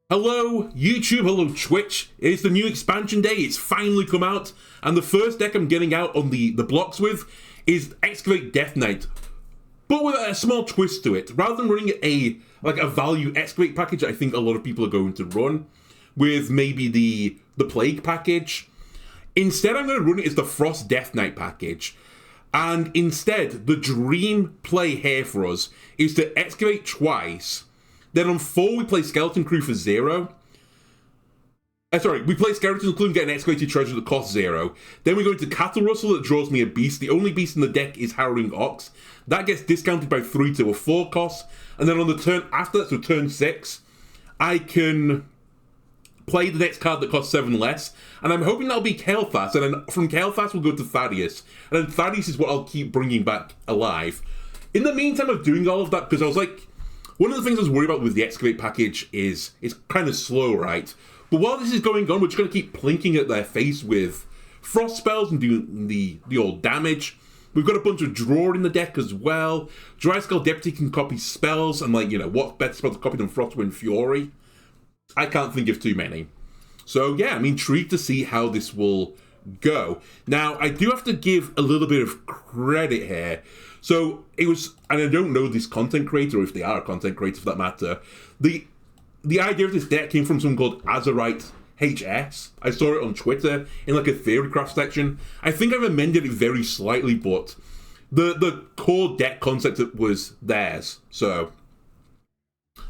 Hello YouTube, hello Twitch. It's the new expansion day, it's finally come out, and the first deck I'm getting out on the blocks with is Excavate Death Knight, but with a small twist to it. Rather than running a value Excavate package I think a lot of people are going to run, with maybe the Plague package, instead I'm going to run it as the Frost Death Knight package. And instead, the dream play here for us is to Excavate twice. Then on 4, we play Skeleton Crew for 0. We play Skeleton Crew and get an Excavated Treasure that costs 0. Then we go into Cattle Rustler that draws me a beast. The only beast in the deck is Harrowing Ox. That gets discounted by 3 to a 4 cost. And then on the turn after that, so turn 6, I can play the next card that costs 7 less. And I'm hoping that'll be Kael'thas. And then from Kael'thas, we'll go to Thaddius. And then Thaddius is what I'll keep bringing back alive. In the meantime of doing all of that, because I was like, one of the things I was worried about with the Excavate package is it's kind of slow, right? But while this is going on, we're just going to keep plinking at their face with frost spells and doing the old damage. We've got a bunch of draw in the deck as well. Dryscale Deputy can copy spells, and what better spell to copy than Frostwyrm Fury? I can't think of too many. So yeah, I'm intrigued to see how this will go. Now, I do have to give a little bit of credit here. So it was, and I don't know this content creator, or if they are a content creator for that matter, the idea of this deck came from someone called Azurite HS. I saw it on Twitter in a Theorycraft section. I think I've amended it very slightly, but the core deck concept was theirs. So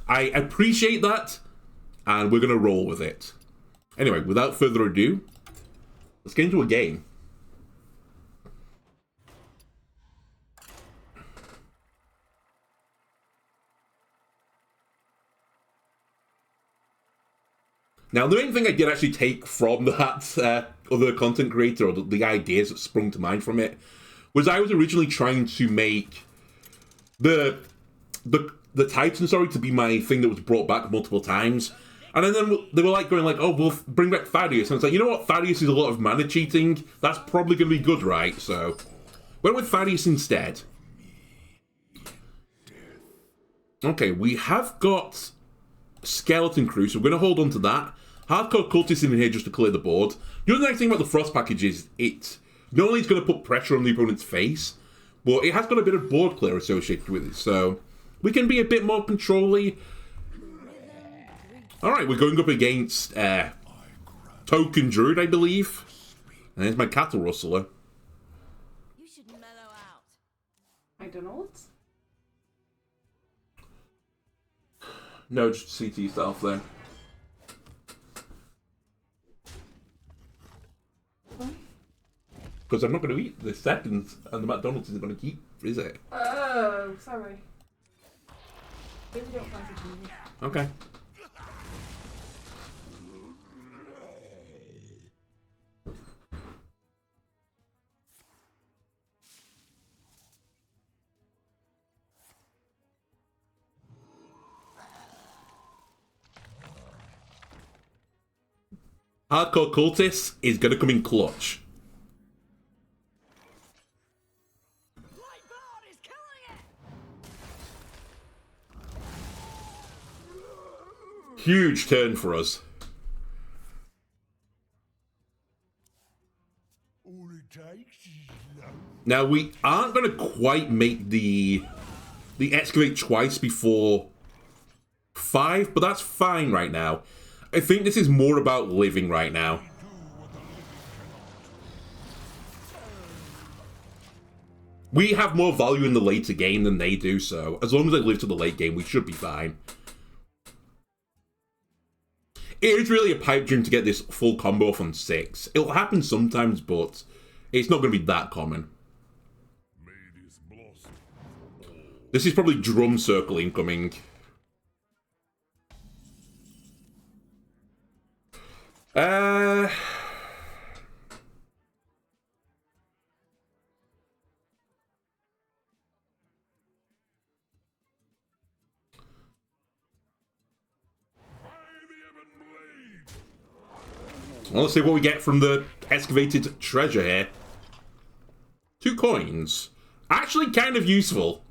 I appreciate that, and we're going to roll with it. Anyway, without further ado, let's get into a game. Now, the main thing I did actually take from that other content creator, or the ideas that sprung to mind from it, was I was originally trying to make the Titan, to be my thing that was brought back multiple times. And then they were going oh, we'll bring back Thaddius. And it's like, you know what? Thaddius is a lot of mana cheating. That's probably going to be good, right? So, went with Thaddius instead. Okay, we have got Skeleton Crew, so we're going to hold on to that. Hardcore Cultist in here just to clear the board. The other nice thing about the Frost package is it not only is going to put pressure on the opponent's face, but it has got a bit of board clear associated with it, so we can be a bit more controlly. Alright, we're going up against Token Druid, I believe. And there's my Cattle Rustler. You should mellow out. I don't know. No, just CT yourself then. Because I'm not going to eat the seconds, and the McDonald's isn't going to keep, is it? Oh, sorry. Maybe don't fancy cheese. Okay. Hardcore Cultist is going to come in clutch. Huge turn for us. Now, we aren't going to quite make the Excavate twice before 5, but that's fine right now. I think this is more about living right now. We have more value in the later game than they do, so as long as they live to the late game, we should be fine. It is really a pipe dream to get this full combo off on 6. It'll happen sometimes, but it's not going to be that common. This is probably Drum Circle incoming. Well, let's see what we get from the excavated treasure here. 2 coins. Actually kind of useful.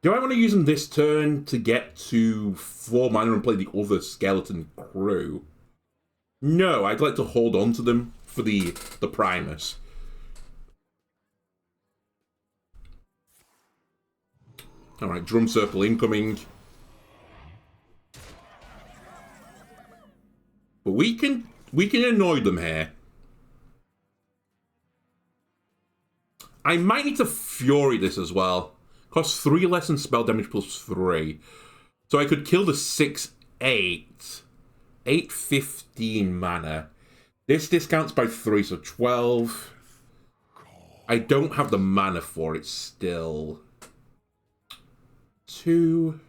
Do I want to use them this turn to get to 4 mana and play the other skeleton crew? No, I'd like to hold on to them for the Primus. Alright, drum circle incoming. But we can annoy them here. I might need to Fury this as well. Costs 3 less than spell damage plus 3. So I could kill the 6/8. 8/15 mana. This discounts by 3, so 12. I don't have the mana for it still. 2.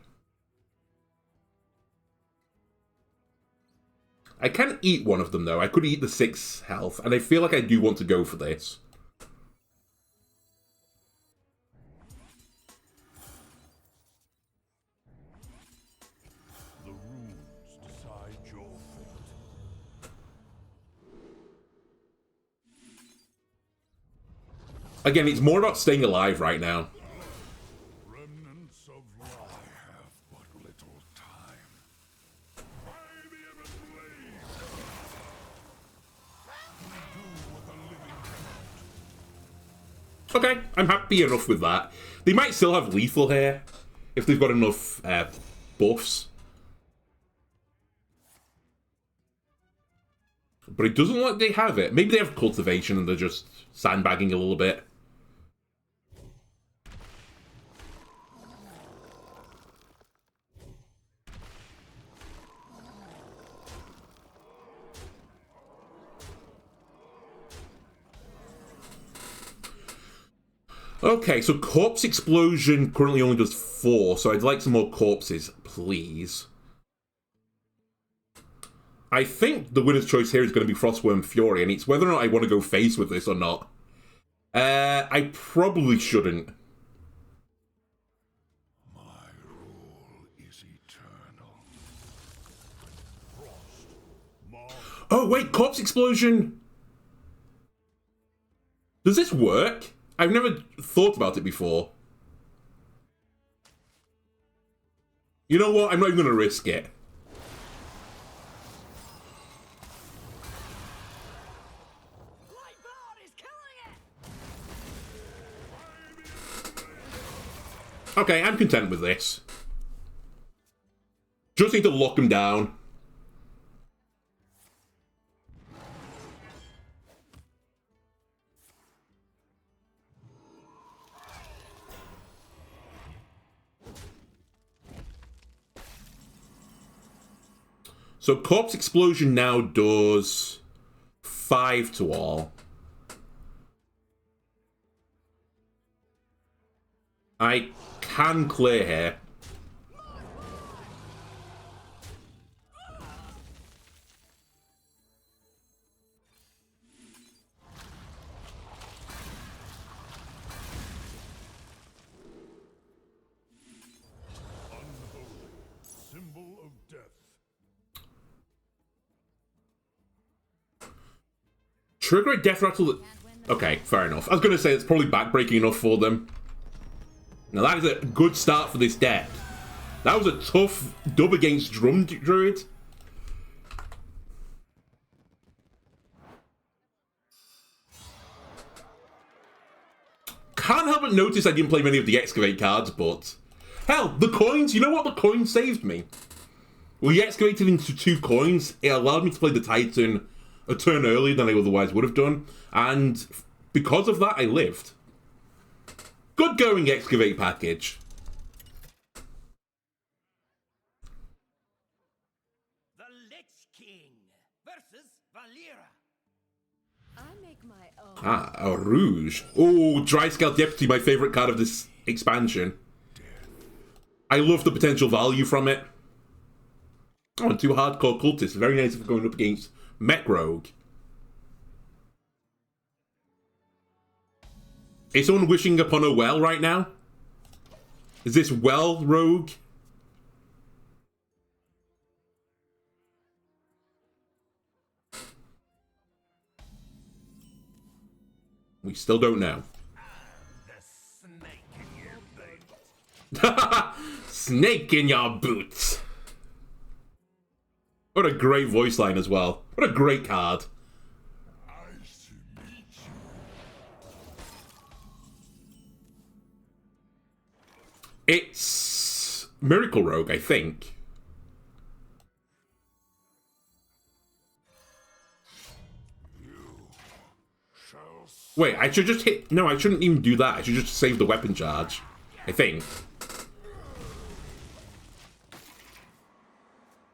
I can eat one of them though. I could eat the 6 health, and I feel like I do want to go for this. Again, it's more about staying alive right now. Remnants of life have but little time. Okay, I'm happy enough with that. They might still have lethal here if they've got enough buffs. But it doesn't look like they have it. Maybe they have cultivation and they're just sandbagging a little bit. Okay, so Corpse Explosion currently only does 4, so I'd like some more corpses, please. I think the winner's choice here is going to be Frostwyrm Fury, and it's whether or not I want to go face with this or not. I probably shouldn't. My rule is eternal. Oh, wait, Corpse Explosion! Does this work? I've never thought about it before. You know what? I'm not even going to risk it. Okay, I'm content with this. Just need to lock him down. So Corpse Explosion now does 5 to all. I can clear here. Symbol of death. Trigger a death rattle. Okay, fair enough. I was going to say it's probably backbreaking enough for them. Now that is a good start for this deck. That was a tough dub against Drum Druid. Can't help but notice I didn't play many of the Excavate cards, but... Hell, the coins! You know what? The coins saved me. We excavated into 2 coins. It allowed me to play the Titan a turn earlier than I otherwise would have done. And because of that, I lived. Good going, Excavate package. The Lich King versus Valera. I make my own. Ah, a Rouge. Oh, Dryscale Deputy, my favourite card of this expansion. I love the potential value from it. Oh, and 2 hardcore cultists. Very nice for going up against Mech Rogue. Is someone wishing upon a well right now? Is this well Rogue? We still don't know. The snake in your boot. snake in your boots. What a great voice line as well. What a great card. It's Miracle Rogue, I think. Wait, I should just hit... No, I shouldn't even do that. I should just save the weapon charge. I think.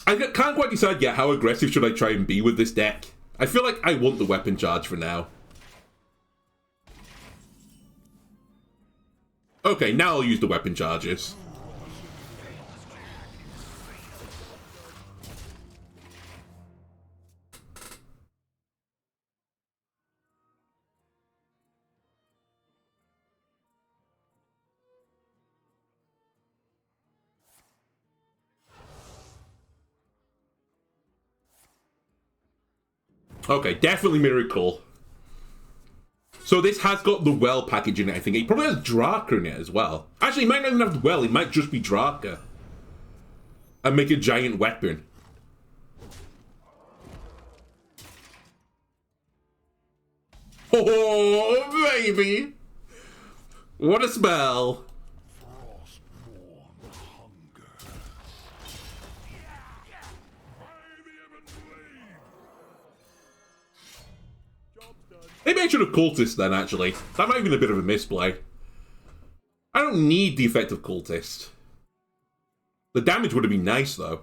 I can't quite decide yet how aggressive should I try and be with this deck. I feel like I want the weapon charge for now. Okay, now I'll use the weapon charges. Okay, definitely Miracle. So this has got the Well package in it, I think. It probably has Draka in it as well. Actually, it might not even have the Well. It might just be Draka. And make a giant weapon. Oh, baby! What a spell! Maybe I should have Cultist then, actually. That might have been a bit of a misplay. I don't need the effect of Cultist. The damage would have been nice, though.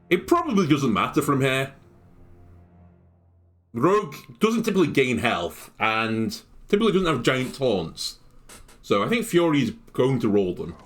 It probably doesn't matter from here. Rogue doesn't typically gain health, and typically doesn't have giant taunts. So I think Fury is going to roll them.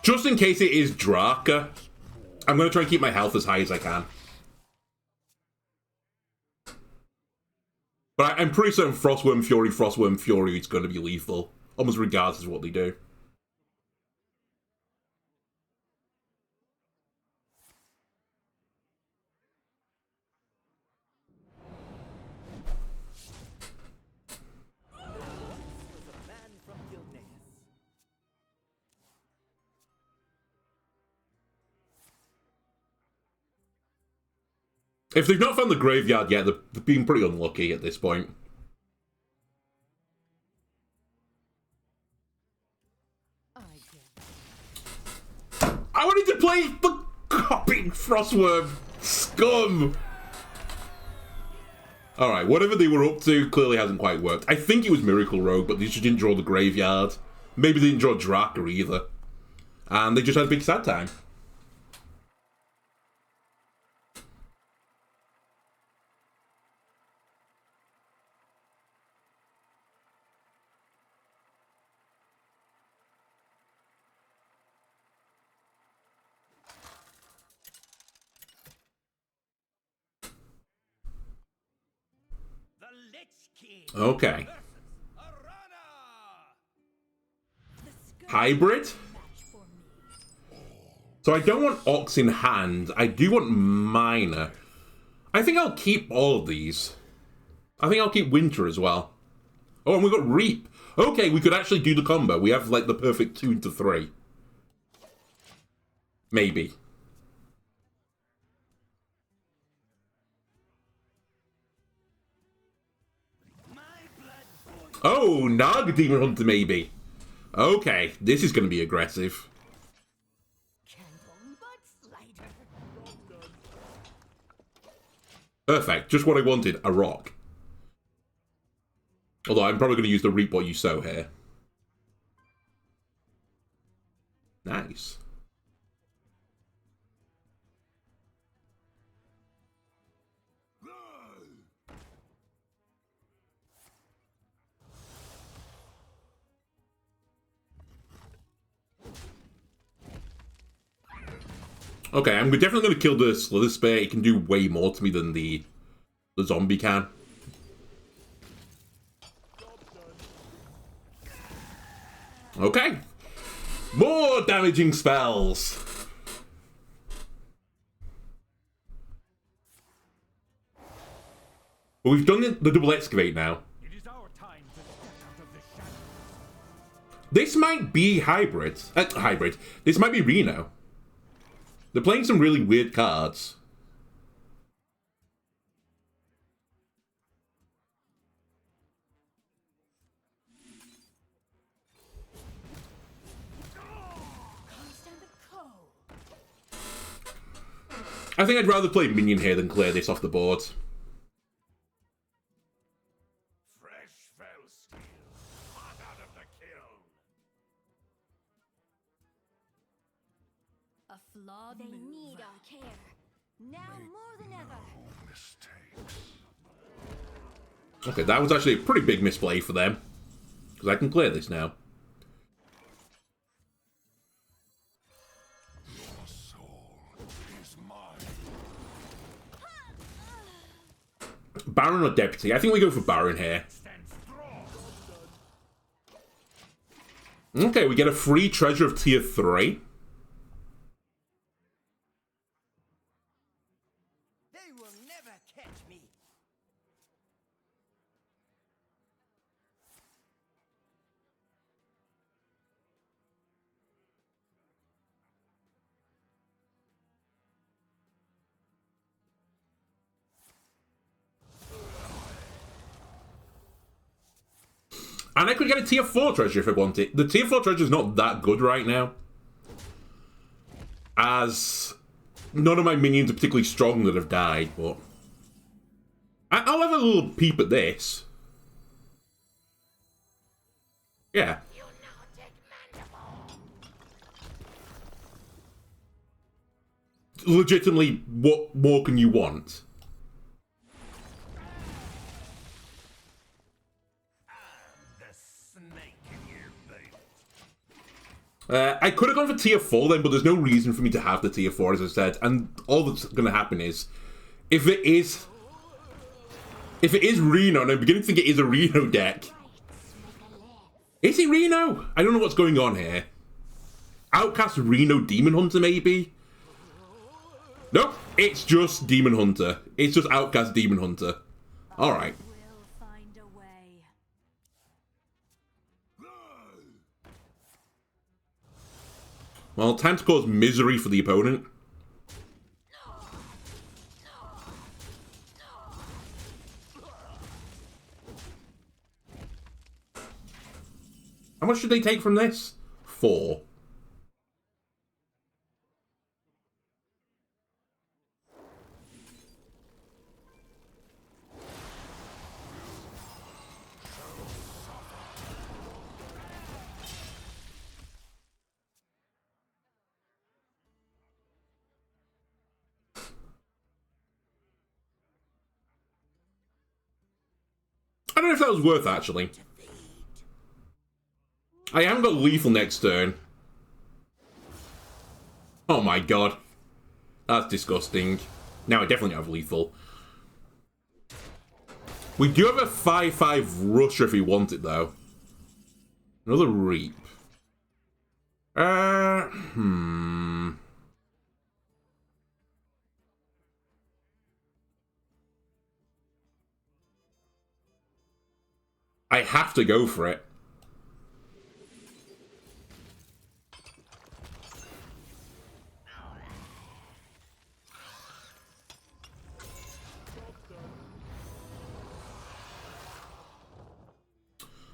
Just in case it is Draka, I'm going to try and keep my health as high as I can. But I'm pretty certain Frostwyrm Fury is going to be lethal, almost regardless of what they do. If they've not found the graveyard yet, they're being pretty unlucky at this point. I wanted to play the copied Frostwyrm! Scum! Alright, whatever they were up to clearly hasn't quite worked. I think it was Miracle Rogue, but they just didn't draw the graveyard. Maybe they didn't draw Draka either. And they just had a big sad time. Okay. Hybrid? So I don't want Ox in hand. I do want Miner. I think I'll keep all of these. I think I'll keep Winter as well. Oh, and we've got Reap. Okay, we could actually do the combo. We have, like, the perfect 2 into 3. Maybe. Oh, Naga Demon Hunter, maybe. Okay, this is going to be aggressive. Perfect, just what I wanted, a rock. Although I'm probably going to use the Reap What You Sow here. Nice. Okay, I'm definitely going to kill the Slither Spear. It can do way more to me than the zombie can. Okay. More damaging spells. But we've done the double excavate now. It is our time to step out of the shadows. This might be hybrid. This might be Reno. They're playing some really weird cards. I think I'd rather play minion here than clear this off the board. Fresh fell steel, hot out of the kiln. A flawed they need our care. Now more than ever. No mistakes. Okay, that was actually a pretty big misplay for them. Because I can clear this now. Your soul is mine. Baron or Deputy? I think we go for Baron here. Stand strong. Okay, we get a free treasure of tier 3. They will never catch me. And I could get a tier 4 treasure if I want it. The tier 4 treasure is not that good right now. As none of my minions are particularly strong that have died, but... I'll have a little peep at this. Yeah. Legitimately, what more can you want? I could have gone for tier 4 then, but there's no reason for me to have the tier 4, as I said. And all that's going to happen is, if it is Reno, and I'm beginning to think it is a Reno deck. Is it Reno? I don't know what's going on here. Outcast Reno Demon Hunter, maybe? Nope, it's just Demon Hunter. It's just Outcast Demon Hunter. Alright. We'll find a way. Well, time to cause misery for the opponent. How much should they take from this? 4. I don't know if that was worth, actually. I haven't got lethal next turn. Oh my god. That's disgusting. Now I definitely have lethal. We do have a 5/5 rusher if we want it, though. Another reap. I have to go for it.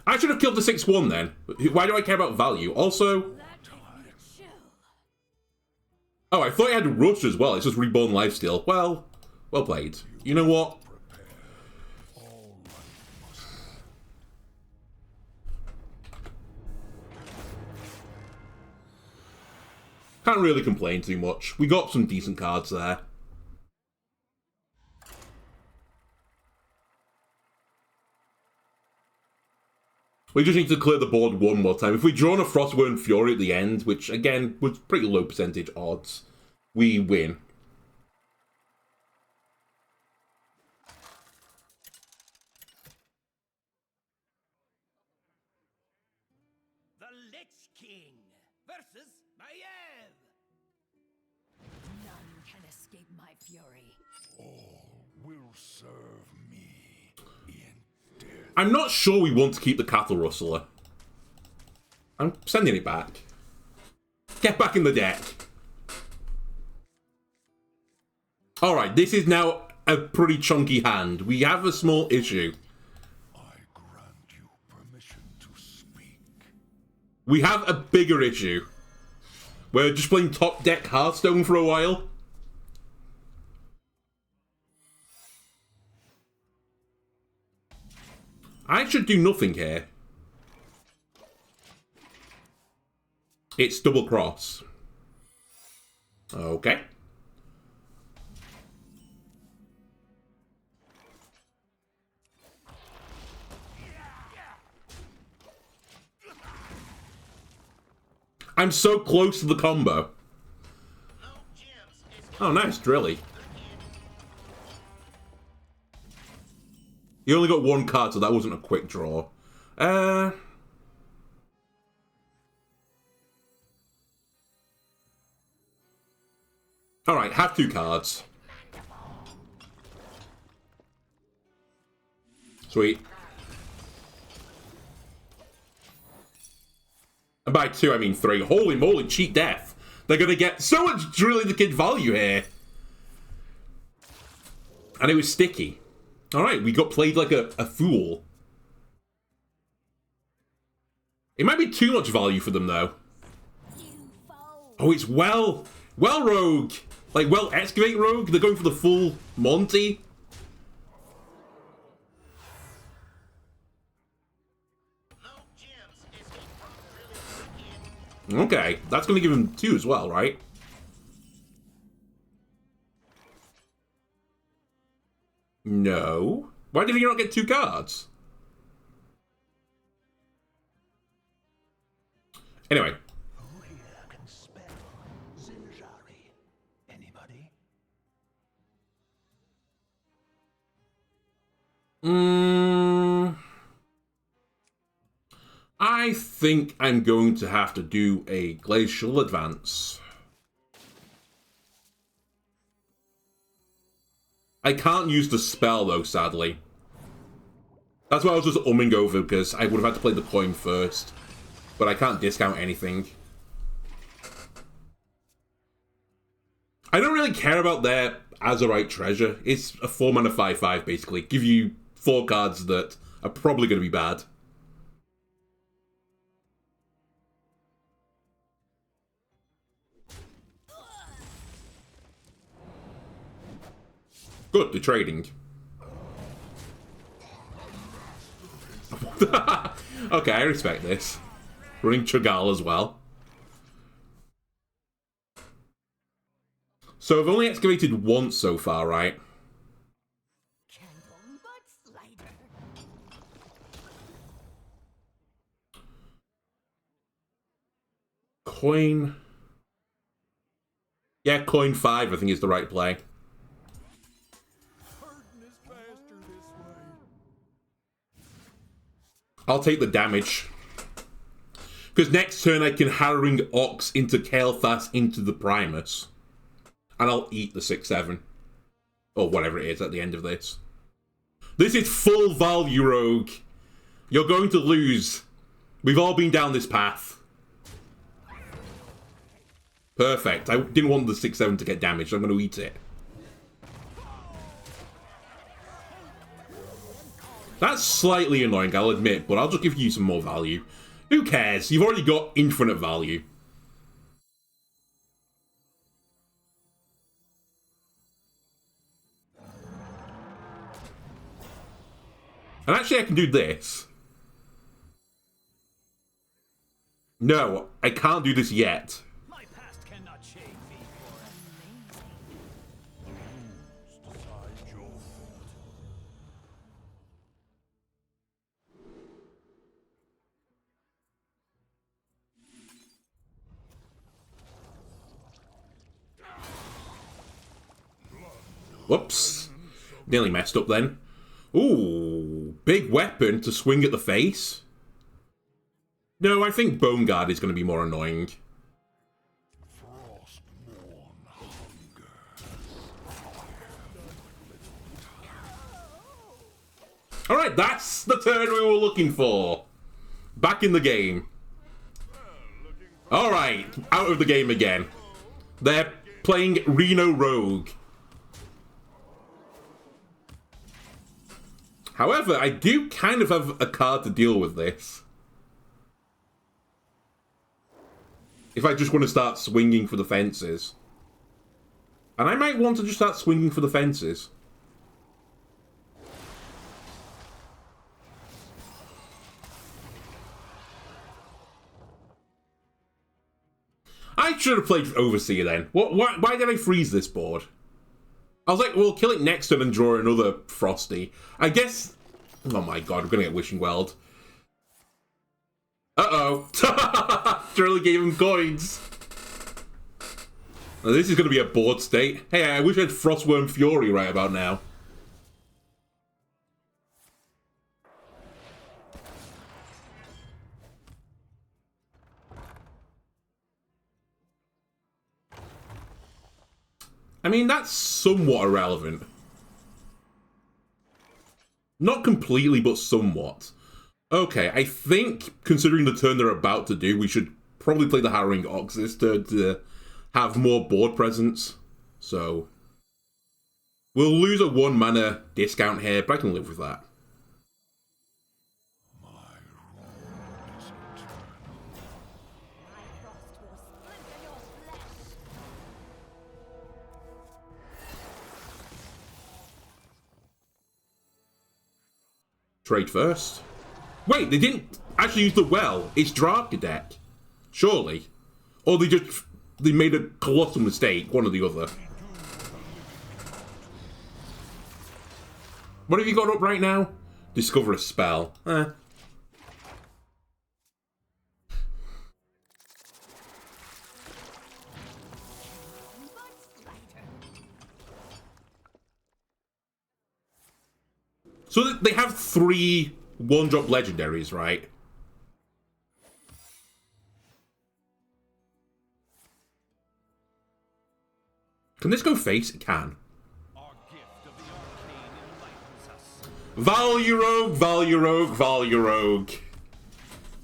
I should have killed the 6/1 then. Why do I care about value? Also... Oh, I thought it had rush as well. It's just reborn lifesteal. Well played. You know what? Can't really complain too much. We got some decent cards there. We just need to clear the board one more time. If we draw on a Frostwyrm Fury at the end, which again was pretty low percentage odds, we win. The Lich King versus Maiev. None can escape my fury. All will serve me in death. I'm not sure we want to keep the Cattle Rustler. I'm sending it back. Get back in the deck. Alright, this is now a pretty chunky hand. We have a small issue. I grant you permission to speak. We have a bigger issue. We're just playing top deck Hearthstone for a while. I should do nothing here. It's double cross. Okay. I'm so close to the combo. Oh, nice, Drilly. You only got one card, so that wasn't a quick draw. Alright, have two cards. Sweet. And by two, I mean three. Holy moly, cheat death. They're going to get so much Drilly the Kid value here. And it was sticky. Alright, we got played like a fool. It might be too much value for them, though. Oh, it's well rogue. Like, well excavate rogue. They're going for the full Monty. Okay, that's going to give him two as well, right? No. Why did he not get two cards? Anyway. Who here can spell Sinjari? Anybody? I think I'm going to have to do a Glacial Advance. I can't use the spell, though, sadly. That's why I was just umming over, because I would have had to play the coin first. But I can't discount anything. I don't really care about their Azurite Treasure. It's a 4-mana 5/5, basically. Give you 4 cards that are probably going to be bad. Good, they're trading. Okay, I respect this. Running Chagal as well. So I've only excavated once so far, right? Coin. Yeah, coin 5 I think is the right play. I'll take the damage. Because next turn I can Harrowing Ox into Kael'thas into the Primus. And I'll eat the 6/7. Or whatever it is at the end of this. This is full value, Rogue. You're going to lose. We've all been down this path. Perfect. I didn't want the 6/7 to get damaged. I'm going to eat it. That's slightly annoying, I'll admit, but I'll just give you some more value. Who cares? You've already got infinite value. And actually, I can do this. No, I can't do this yet. My past cannot shame me for Decide your fate. Whoops. Nearly messed up then. Ooh, big weapon to swing at the face. No, I think Bone Guard is going to be more annoying. Alright, that's the turn we were looking for. Back in the game. Alright, out of the game again. They're playing Reno Rogue. However, I do kind of have a card to deal with this. If I just want to start swinging for the fences. And I might want to just start swinging for the fences. I should have played Overseer then. Why did I freeze this board? I was like, well, kill it next turn and draw another Frosty. I guess... Oh my god, we're going to get Wishing Weld. Uh-oh. Surely gave him coins. Now, this is going to be a board state. Hey, I wish I had Frostwyrm Fury right about now. I mean, that's somewhat irrelevant. Not completely, but somewhat. Okay, I think, considering the turn they're about to do, we should probably play the Harrowing Ox this turn to have more board presence. So, we'll lose a 1 mana discount here, but I can live with that. Trade first. Wait, they didn't actually use the well. It's Draka deck. Surely. Or they made a colossal mistake, one or the other. What have you got up right now? Discover a spell. So they have 3 1-drop legendaries, right? Can this go face? It can. Value Rogue, Value Rogue, Value Rogue.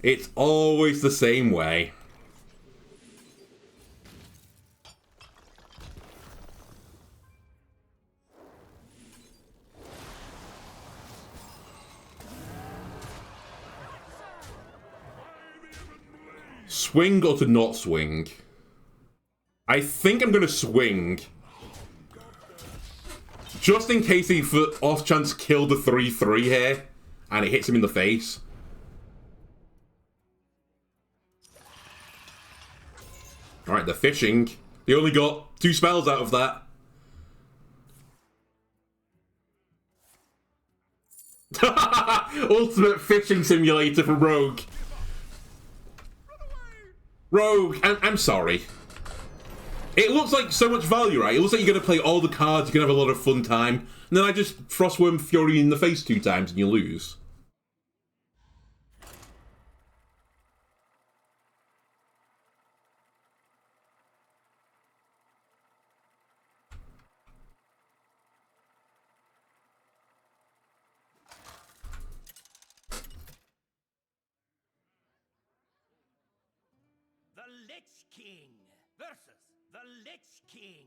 It's always the same way. Swing or to not swing? I think I'm going to swing. Just in case he, for off chance, killed the 3/3 here, and it hits him in the face. Alright, they're fishing. They only got 2 spells out of that. Ultimate fishing simulator for Rogue. Rogue, I'm sorry. It looks like so much value, right? It looks like you're going to play all the cards, you're going to have a lot of fun time, and then I just Frostwyrm Fury in the face 2 times and you lose. The Lich King versus the Lich King.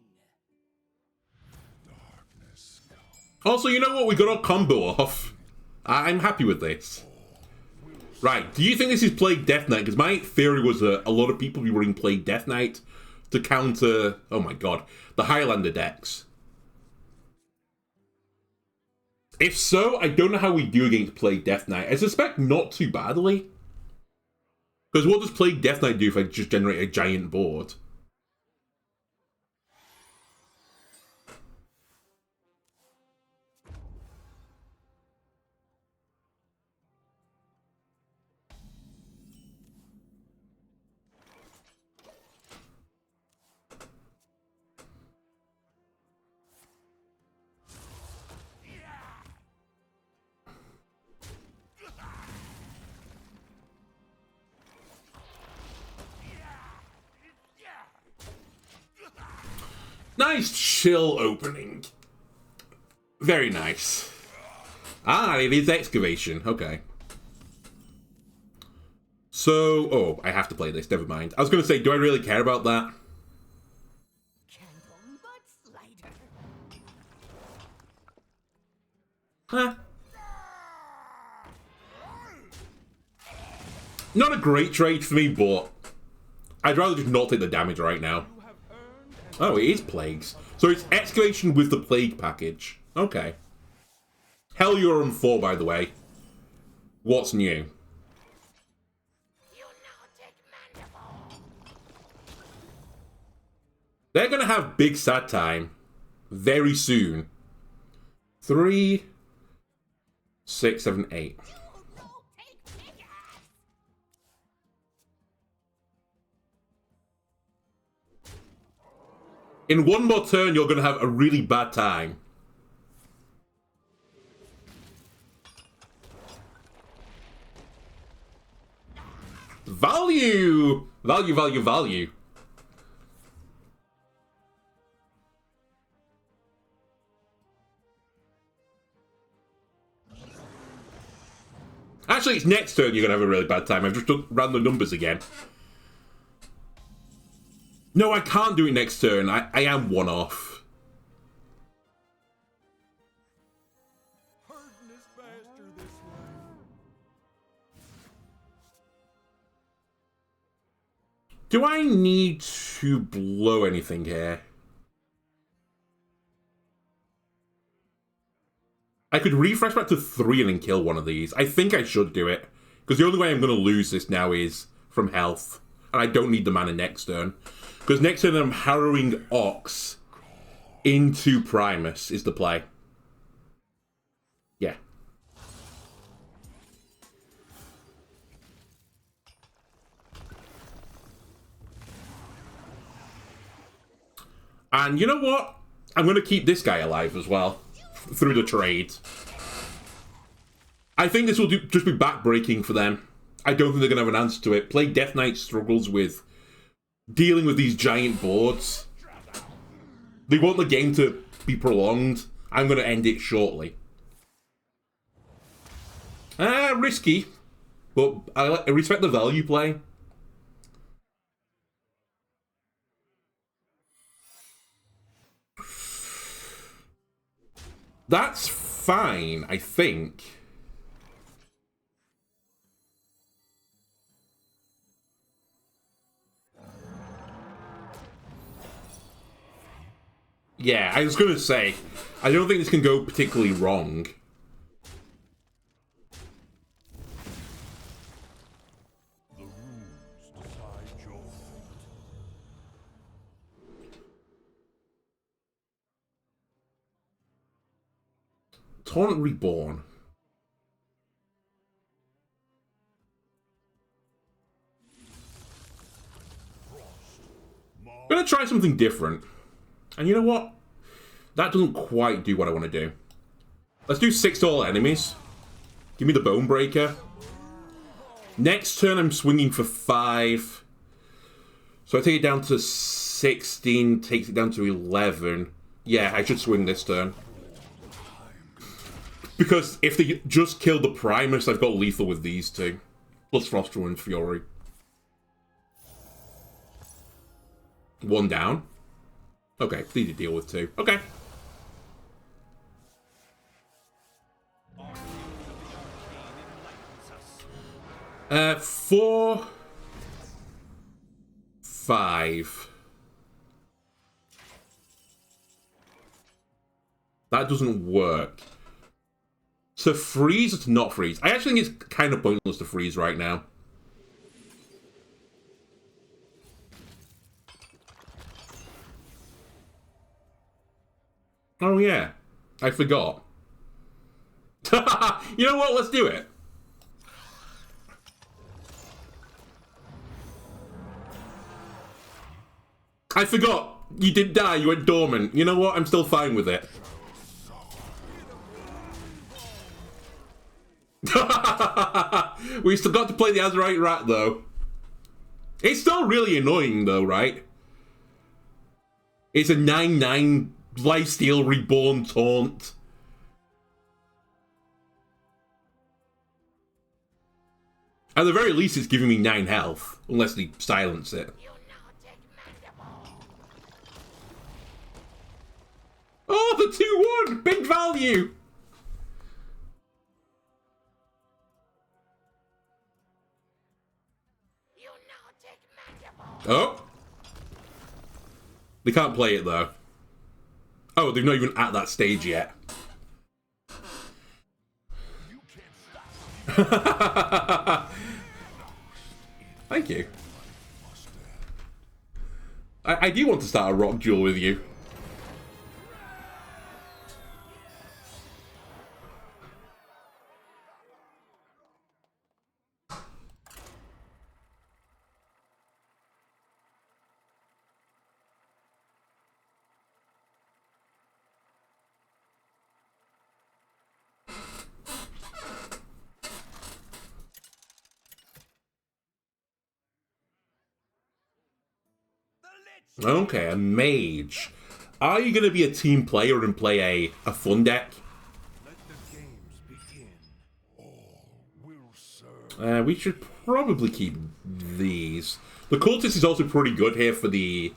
Darkness comes. Also, you know what? We got our combo off. I'm happy with this. Right, do you think this is Plague Death Knight? Because my theory was that a lot of people will be running Plague Death Knight to counter, oh my god, the Highlander decks. If so, I don't know how we do against Plague Death Knight. I suspect not too badly. Because what does Plague Death Knight do if I just generate a giant board? Nice chill opening. Very nice. Ah, it is Excavation. Okay. So, oh, I have to play this. Never mind. I was going to say, do I really care about that? Huh. Not a great trade for me, but I'd rather just not take the damage right now. Oh, it is Plagues. So it's Excavation with the Plague package. Okay. Hell, you're on 4, by the way. What's new? They're gonna have big sad time very soon. 3, 6, 7, 8. In one more turn, you're gonna have a really bad time. Value! Value, value, value. Actually, it's next turn you're going to have a really bad time. I've just ran the numbers again. No, I can't do it next turn. I am one off. Do I need to blow anything here? I could refresh back to 3 and then kill one of these. I think I should do it. Because the only way I'm going to lose this now is from health. And I don't need the mana next turn. Because next turn I'm Harrowing Ox into Primus is the play. Yeah. And you know what? I'm going to keep this guy alive as well. Through the trade. I think this will just be backbreaking for them. I don't think they're going to have an answer to it. Play Death Knight struggles with dealing with these giant boards. They want the game to be prolonged. I'm going to end it shortly. Risky. But I respect the value play. That's fine, I think. Yeah, I was going to say, I don't think this can go particularly wrong. The rules decide your fate. Taunt Reborn. I'm going to try something different. And you know what? That doesn't quite do what I want to do. Let's do 6 to all enemies. Give me the Bone Breaker. Next turn I'm swinging for 5. So I take it down to 16, takes it down to 11. Yeah, I should swing this turn. Because if they just kill the Primus, I've got lethal with these two. Plus Frostwyrm Fury. 1 down. Okay, need to deal with 2. Okay. Uh, 4, 5. That doesn't work. To freeze or to not freeze? I actually think it's kind of pointless to freeze right now. Oh yeah, I forgot. You know what? Let's do it. I forgot. You did die. You went dormant. You know what? I'm still fine with it. We still got to play the Azurite Rat, though. It's still really annoying, though, right? It's a 9/9 lifesteal reborn taunt. At the very least, it's giving me 9 health, unless they silence it. Oh, the 2/1! Big value! Oh! They can't play it, though. Oh, they're not even at that stage yet. Thank you. I do want to start a rock duel with you. Okay, a mage. Are you going to be a team player and play a fun deck? Let the games begin. All will serve. We should probably keep these. The Cultist is also pretty good here for the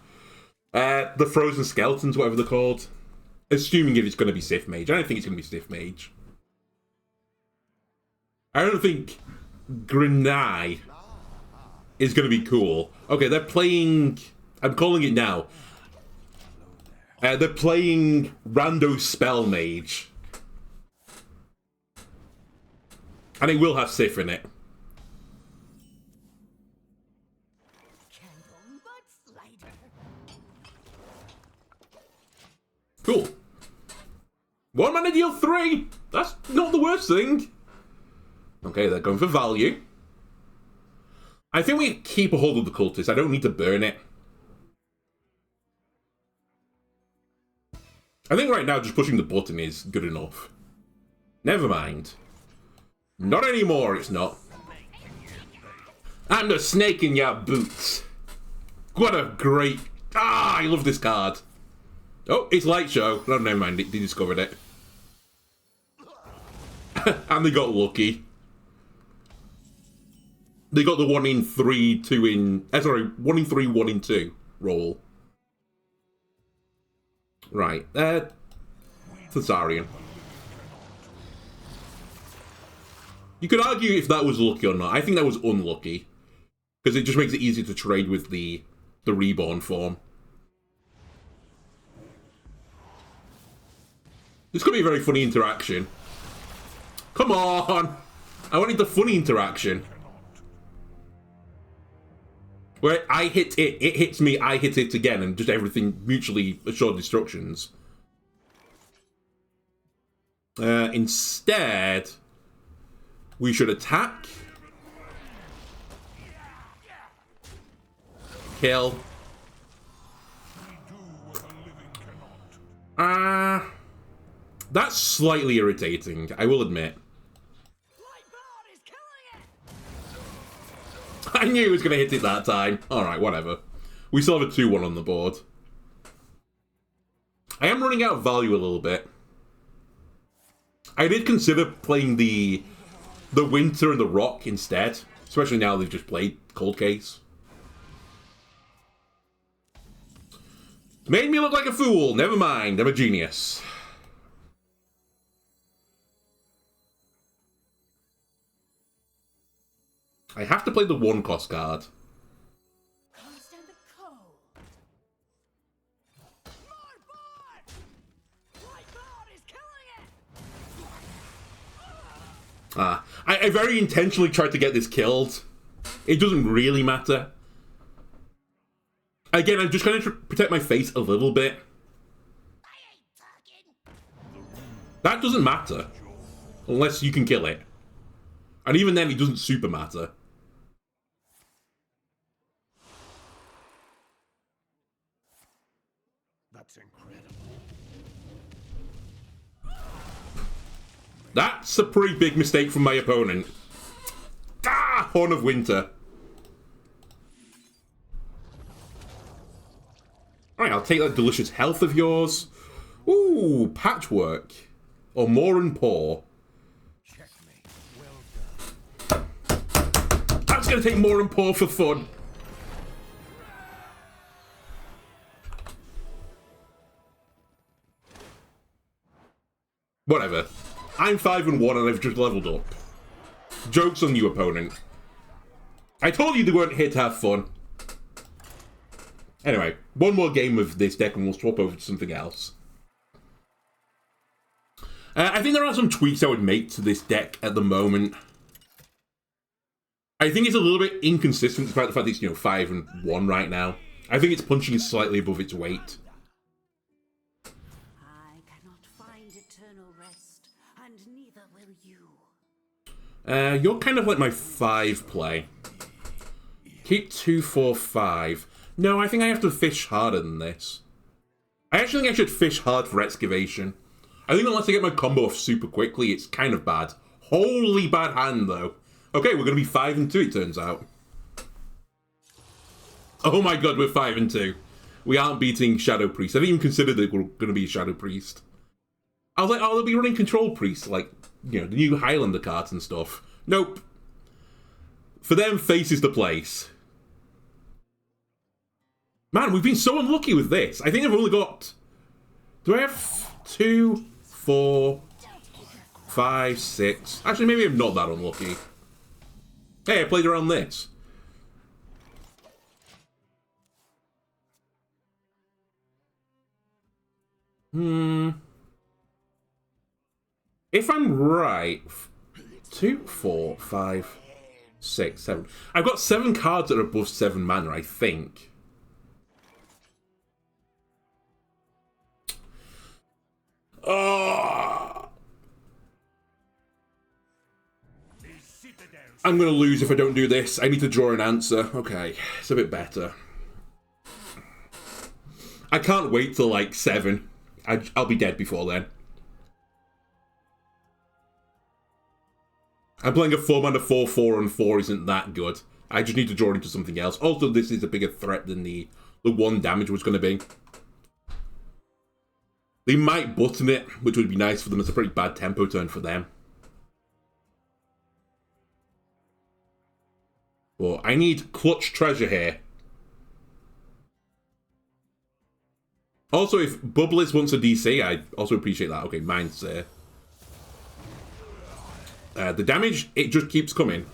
Frozen Skeletons, whatever they're called. Assuming if it's going to be Sith Mage. I don't think it's going to be Sith Mage. I don't think Grenai is going to be cool. Okay, they're playing... I'm calling it now. They're playing Rando Spell Mage. And it will have Sith in it. Cool. 1 mana deal 3! That's not the worst thing. Okay, they're going for value. I think we keep a hold of the Cultist. I don't need to burn it. I think right now just pushing the button is good enough. Never mind. Not anymore, it's not. I'm the snake in your boots. What a great... Ah, I love this card. Oh, it's Light Show. No, never mind, they discovered it. And they got lucky. They got the 1 in 3, 2 in... sorry, 1 in 3, 1 in 2 roll. Right, Thassarian. You could argue if that was lucky or not. I think that was unlucky. Because it just makes it easier to trade with the reborn form. This could be a very funny interaction. Come on! I wanted the funny interaction. Where I hit it, it hits me, I hit it again, and just everything mutually assured destructions. Instead, we should attack. Kill. That's slightly irritating, I will admit. I knew he was going to hit it that time. Alright, whatever. We still have a 2-1 on the board. I am running out of value a little bit. I did consider playing the Winter and the Rock instead. Especially now they've just played Cold Case. Made me look like a fool. Never mind, I'm a genius. I have to play the 1-cost card. I very intentionally tried to get this killed. It doesn't really matter. Again, I'm just going to protect my face a little bit. That doesn't matter. Unless you can kill it. And even then, it doesn't super matter. That's incredible. That's a pretty big mistake from my opponent. Ah! Horn of Winter. Alright, I'll take that delicious health of yours. Ooh, patchwork. Or more and poor. Checkmate. Well done. That's going to take more and poor for fun. Whatever. I'm 5-1 and I've just leveled up. Joke's on you, opponent. I told you they weren't here to have fun. Anyway, one more game of this deck and we'll swap over to something else. I think there are some tweaks I would make to this deck at the moment. I think it's a little bit inconsistent despite the fact it's, 5-1 right now. I think it's punching slightly above its weight. I cannot find eternal rest, and neither will you. You're kind of like my 5 play. Keep 2, 4, 5. No, I think I have to fish harder than this. I actually think I should fish hard for Excavation. I think unless I get my combo off super quickly, it's kind of bad. Holy bad hand, though. Okay, we're going to be 5-2, it turns out. Oh my god, we're 5-2. We aren't beating Shadow Priest. I didn't even consider that we're going to be Shadow Priest. I was like, oh, they'll be running Control Priest, like, the new Highlander cards and stuff. Nope. For them, Face is the place. Man, we've been so unlucky with this. I think I've only got... Do I have 2, 4, 5, 6? Actually, maybe I'm not that unlucky. Hey, I played around this. If I'm right... 2, 4, 5, 6, 7. I've got 7 cards that are above 7 mana, I think. Oh. I'm going to lose if I don't do this. I need to draw an answer. Okay, it's a bit better. I can't wait till like 7. I'll be dead before then. I'm playing a 4-mana 4/4 and 4 isn't that good. I just need to draw into something else. Also, this is a bigger threat than the 1 damage was going to be. They might button it, which would be nice for them. It's a pretty bad tempo turn for them. Well, I need clutch treasure here. Also, if Bubblies wants a DC, I also appreciate that. Okay, mine's there. The damage, it just keeps coming.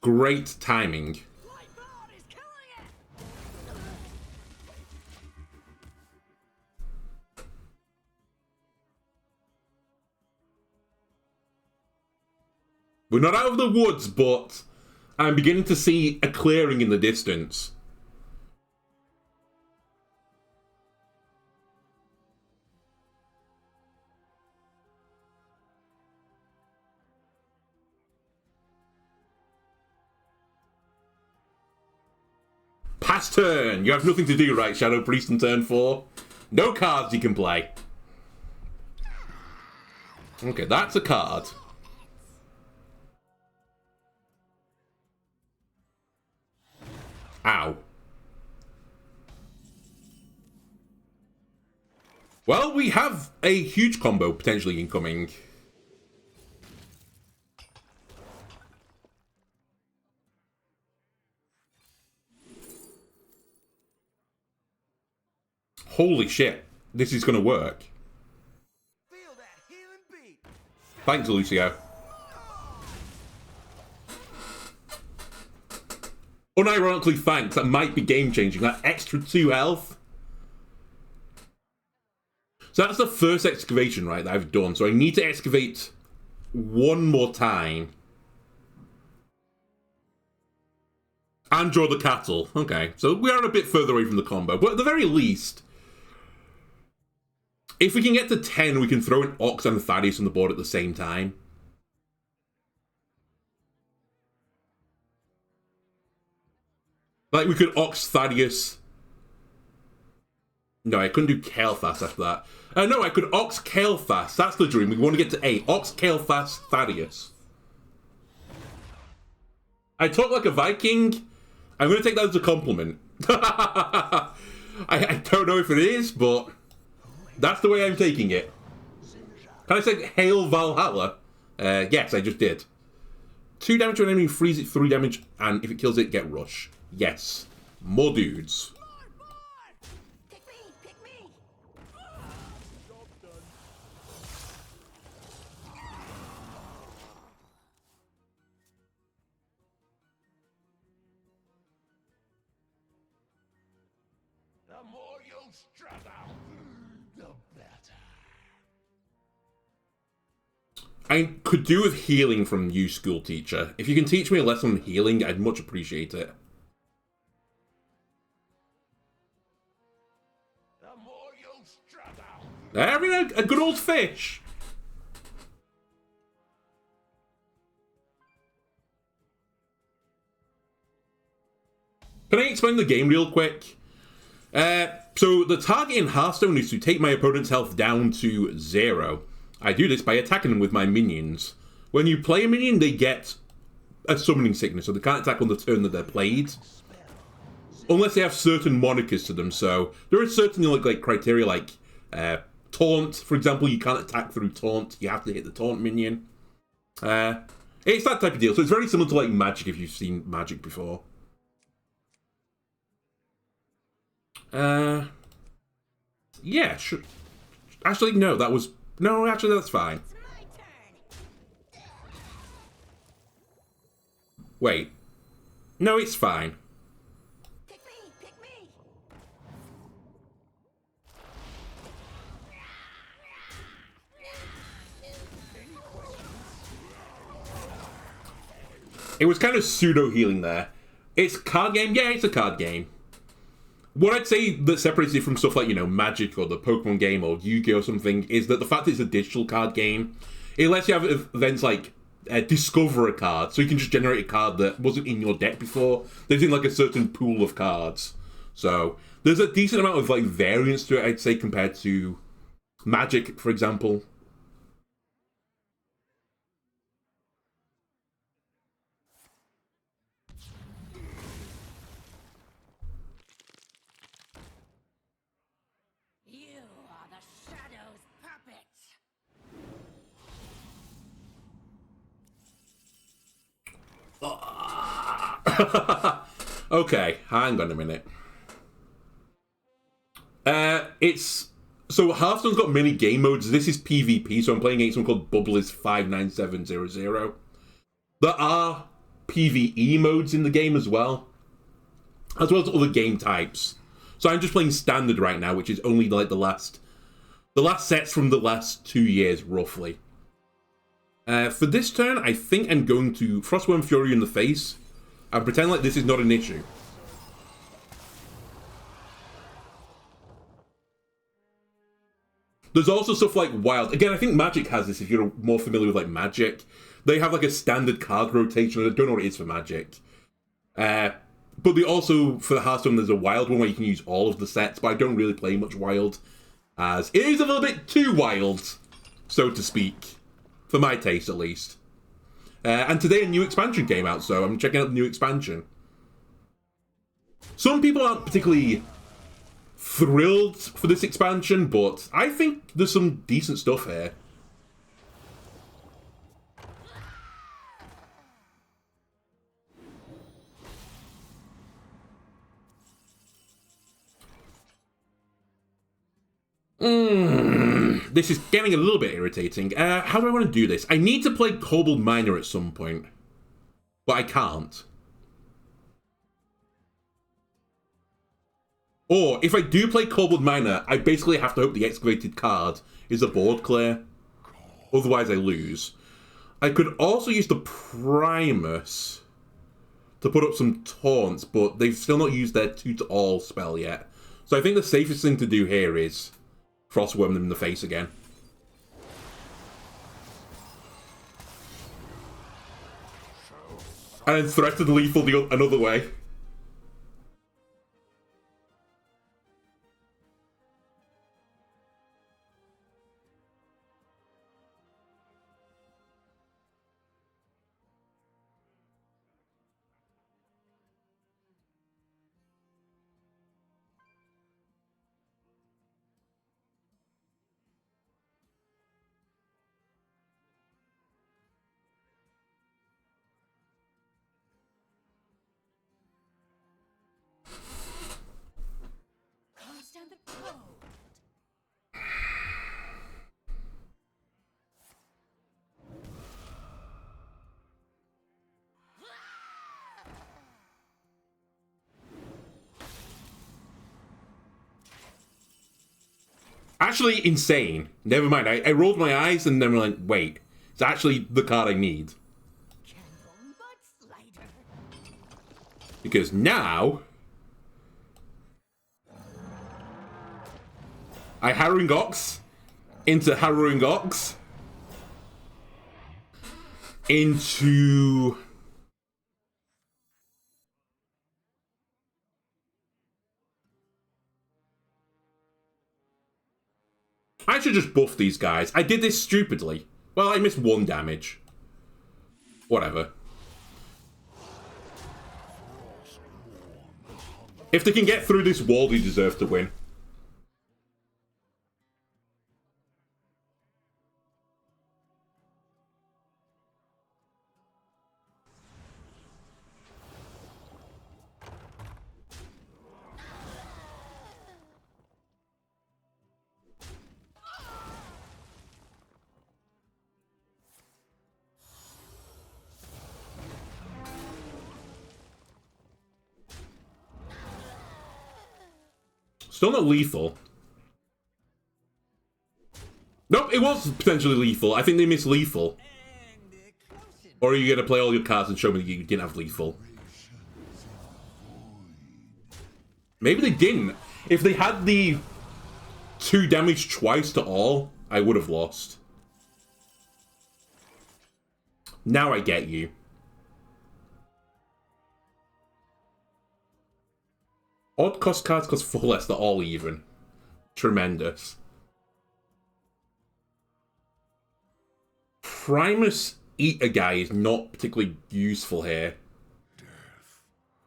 Great timing. We're not out of the woods, but I'm beginning to see a clearing in the distance. Pass turn! You have nothing to do, right, Shadow Priest in turn 4? No cards you can play. Okay, that's a card. Ow. Well, we have a huge combo potentially incoming. Holy shit, this is gonna work. Feel that healing beat. Thanks, Lucio. Unironically, thanks. That might be game-changing. That extra 2 health. So that's the first excavation, right, that I've done. So I need to excavate one more time. And draw the cattle. Okay, so we are a bit further away from the combo. But at the very least, if we can get to 10, we can throw an Ox and a Thaddius on the board at the same time. Like, we could Ox Thaddius. No, I couldn't do Kael'thas after that. No, I could Ox Kael'thas. That's the dream. We want to get to 8. Ox Kael'thas Thaddius. I talk like a Viking. I'm going to take that as a compliment. I don't know if it is, but that's the way I'm taking it. Can I say Hail Valhalla? Yes, I just did. 2 damage to an enemy, freeze it, 3 damage, and if it kills it, get rush. Yes. More dudes. Pick me! Pick me! The more you struggle, the better. I could do with healing from you, school teacher. If you can teach me a lesson on healing, I'd much appreciate it. The more you struggle. Having a good old fish. Can I explain the game real quick? So the target in Hearthstone is to take my opponent's health down to 0. I do this by attacking them with my minions. When you play a minion, they get a summoning sickness, so they can't attack on the turn that they're played. Unless they have certain monikers to them, so there are certain like criteria like taunt, for example. You can't attack through taunt, you have to hit the taunt minion. It's that type of deal, so it's very similar to like Magic if you've seen Magic before. Yeah, sure. Actually, no, that was... No, actually, that's fine. It's my turn! Wait. No, it's fine. Pick me! Pick me! It was kind of pseudo-healing there. It's a card game? Yeah, it's a card game. What I'd say that separates it from stuff like, you know, Magic or the Pokemon game or Yu-Gi-Oh! Or something is that the fact that it's a digital card game, it lets you have events like discover a card, so you can just generate a card that wasn't in your deck before. There's in like a certain pool of cards. So there's a decent amount of like variance to it, I'd say, compared to Magic, for example. You are the Shadow's puppet! Okay, hang on a minute. It's... So Hearthstone's got many game modes. This is PvP, so I'm playing against someone called Bubblies59700. There are PvE modes in the game as well as other game types. So I'm just playing standard right now, which is only like the last sets from the last 2 years, roughly. For this turn, I think I'm going to Frostwyrm Fury in the face and pretend like this is not an issue. There's also stuff like Wild. Again, I think Magic has this, if you're more familiar with like Magic. They have like a standard card rotation. I don't know what it is for Magic. But they also, for the Hearthstone, there's a Wild one where you can use all of the sets, but I don't really play much Wild, as it is a little bit too wild, so to speak. For my taste, at least. And today a new expansion came out, so I'm checking out the new expansion. Some people aren't particularly thrilled for this expansion, but I think there's some decent stuff here. This is getting a little bit irritating. How do I want to do this? I need to play Kobold Miner at some point, but I can't. Or, if I do play Kobold Miner, I basically have to hope the excavated card is a board clear. Otherwise I lose. I could also use the Primus to put up some taunts, but they've still not used their 2-to-all spell yet. So I think the safest thing to do here is Frostwyrm them in the face again. And then threaten lethal another way. Actually insane. Never mind. I rolled my eyes and then went, wait, it's actually the card I need. Because now I Harrowing Ox into Harrowing Ox into I should just buff these guys. I did this stupidly. Well, I missed 1 damage. Whatever. If they can get through this wall, they deserve to win. Still not lethal. Nope, it was potentially lethal. I think they missed lethal. Or are you going to play all your cards and show me that you didn't have lethal? Maybe they didn't. If they had the 2 damage twice to all, I would have lost. Now I get you. Odd cost cards cost 4 less, they're all even. Tremendous. Primus eat a guy is not particularly useful here. Death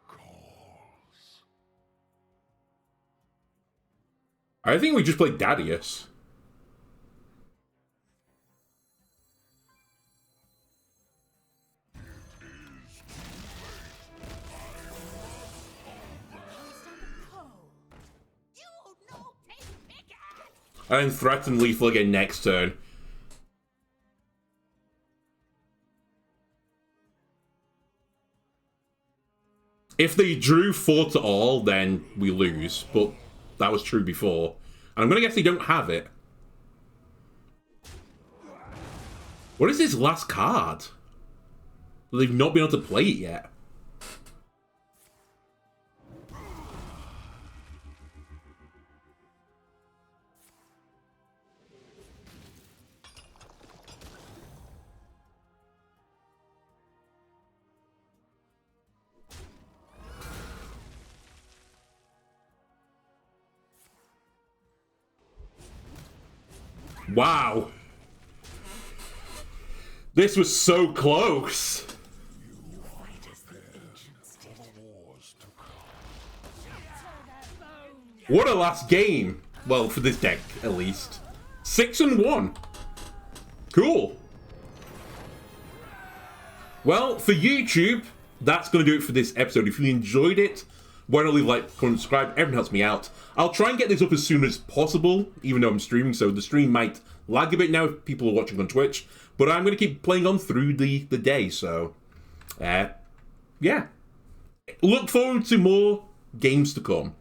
calls. I think we just played Thaddius. And threaten lethal again next turn. If they drew 4 to all, then we lose. But that was true before. And I'm going to guess they don't have it. What is this last card? They've not been able to play it yet. Wow. This was so close. What a last game. Well, for this deck, at least. 6-1. Cool. Well, for YouTube, that's going to do it for this episode. If you enjoyed it, why not leave a like, comment, subscribe? Everyone helps me out. I'll try and get this up as soon as possible, even though I'm streaming, so the stream might lag a bit now if people are watching on Twitch. But I'm going to keep playing on through the day, so... yeah. Look forward to more games to come.